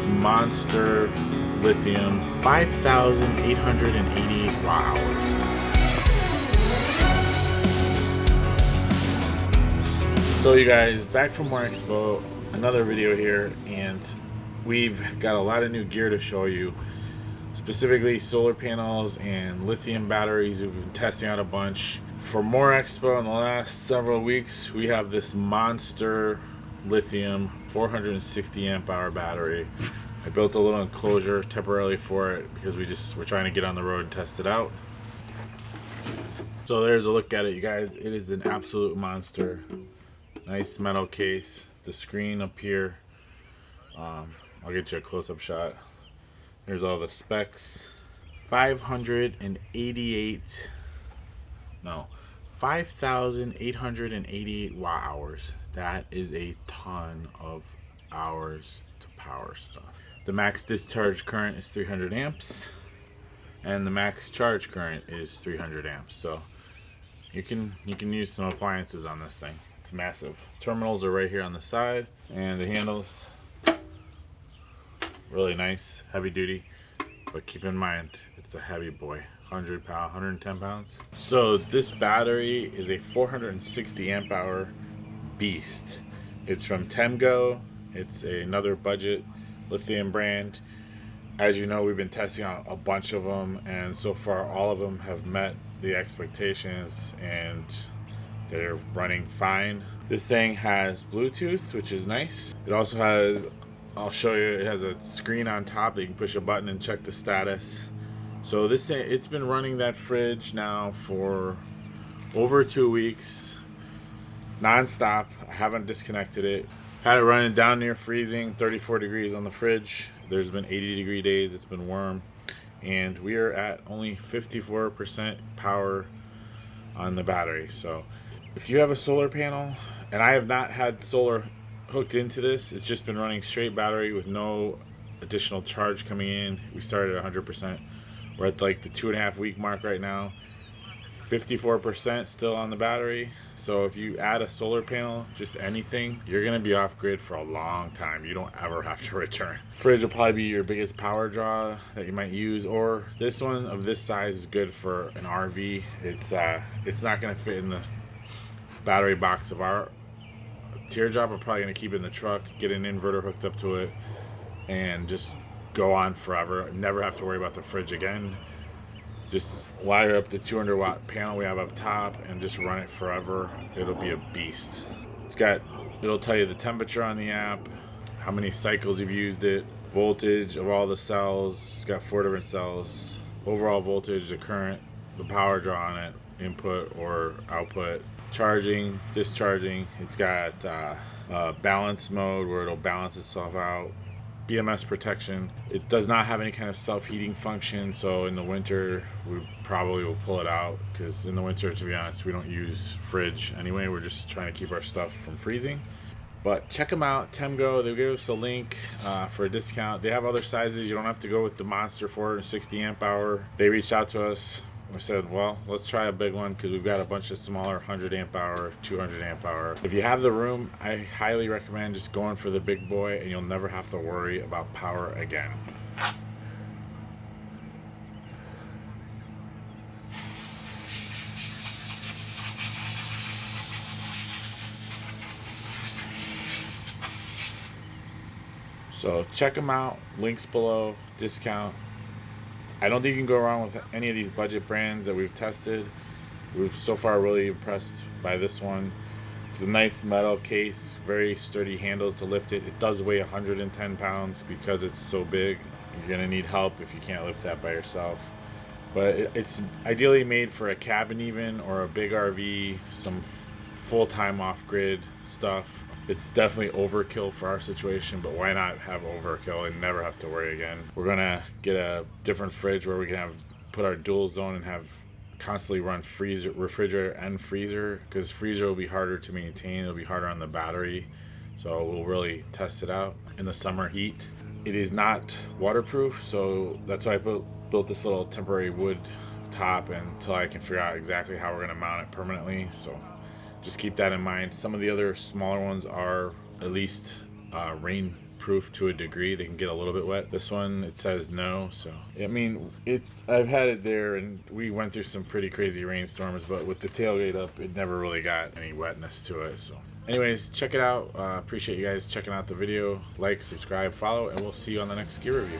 this monster lithium 5,888 watt hours. So you guys, back from our expo, another video here, and we've got a lot of new gear to show you, specifically solar panels and lithium batteries. We've been testing out a bunch. For more expo in the last several weeks, we have this monster lithium 460 amp hour battery. I built a little enclosure temporarily for it because we're trying to get on the road and test it out. So there's a look at it, you guys. It is an absolute monster. Nice metal case. The screen up here, I'll get you a close-up shot. There's all the specs. 5,888 watt hours. That is a ton of hours to power stuff. The max discharge current is 300 amps, and the max charge current is 300 amps. So you can use some appliances on this thing. It's massive. Terminals are right here on the side, and the handles, really nice, heavy duty, but keep in mind it's a heavy boy, 100 pounds, 110 pounds. So this battery is a 460 amp hour beast. It's from Temgo. It's another budget lithium brand. As you know, we've been testing out a bunch of them, and so far all of them have met the expectations and they're running fine. This thing has Bluetooth, which is nice. It also has, I'll show you, it has a screen on top that you can push a button and check the status. So this thing, it's been running that fridge now for over 2 weeks, non-stop. I haven't disconnected it. Had it running down near freezing, 34 degrees on the fridge. There's been 80-degree days, it's been warm. And we are at only 54% power on the battery. So if you have a solar panel, and I have not had solar hooked into this, it's just been running straight battery with no additional charge coming in. We started at 100%. We're at like the 2.5 week mark right now. 54% still on the battery. So if you add a solar panel, just anything, you're gonna be off grid for a long time. You don't ever have to return. Fridge will probably be your biggest power draw that you might use, or this one of this size is good for an RV. It's not gonna fit in the battery box of our teardrop. We're probably gonna keep it in the truck, get an inverter hooked up to it, and just go on forever. Never have to worry about the fridge again. Just wire up the 200 watt panel we have up top and just run it forever. It'll be a beast. It'll tell you the temperature on the app, how many cycles you've used it, voltage of all the cells. It's got 4 different cells, overall voltage, the current, the power draw on it, input or output, charging, discharging. It's got balance mode where it'll balance itself out, BMS protection. It does not have any kind of self-heating function, so in the winter we probably will pull it out, because in the winter, to be honest, we don't use fridge anyway. We're just trying to keep our stuff from freezing. But check them out, Temgo. They gave us a link for a discount. They have other sizes. You don't have to go with the monster 460 amp hour. They reached out to us. We said, well, let's try a big one, because we've got a bunch of smaller 100 amp hour, 200 amp hour. If you have the room, I highly recommend just going for the big boy, and you'll never have to worry about power again. So check them out, links below, discount. I don't think you can go wrong with any of these budget brands that we've tested. We've so far really impressed by this one. It's a nice metal case, very sturdy handles to lift it. It does weigh 110 pounds because it's so big. You're gonna need help if you can't lift that by yourself. But it's ideally made for a cabin even, or a big RV, some full-time off-grid stuff. It's definitely overkill for our situation, but why not have overkill and never have to worry again? We're gonna get a different fridge where we can put our dual zone and have constantly run refrigerator and freezer, because freezer will be harder to maintain. It'll be harder on the battery, so we'll really test it out in the summer heat. It is not waterproof, so that's why I built this little temporary wood top until I can figure out exactly how we're gonna mount it permanently. So just keep that in mind. Some of the other smaller ones are at least rain proof to a degree. They can get a little bit wet. This one, it says no. So I mean, I've had it there, and we went through some pretty crazy rainstorms, but with the tailgate up, it never really got any wetness to it. So anyways, check it out. Appreciate you guys checking out the video. Like, subscribe, follow, and we'll see you on the next gear review.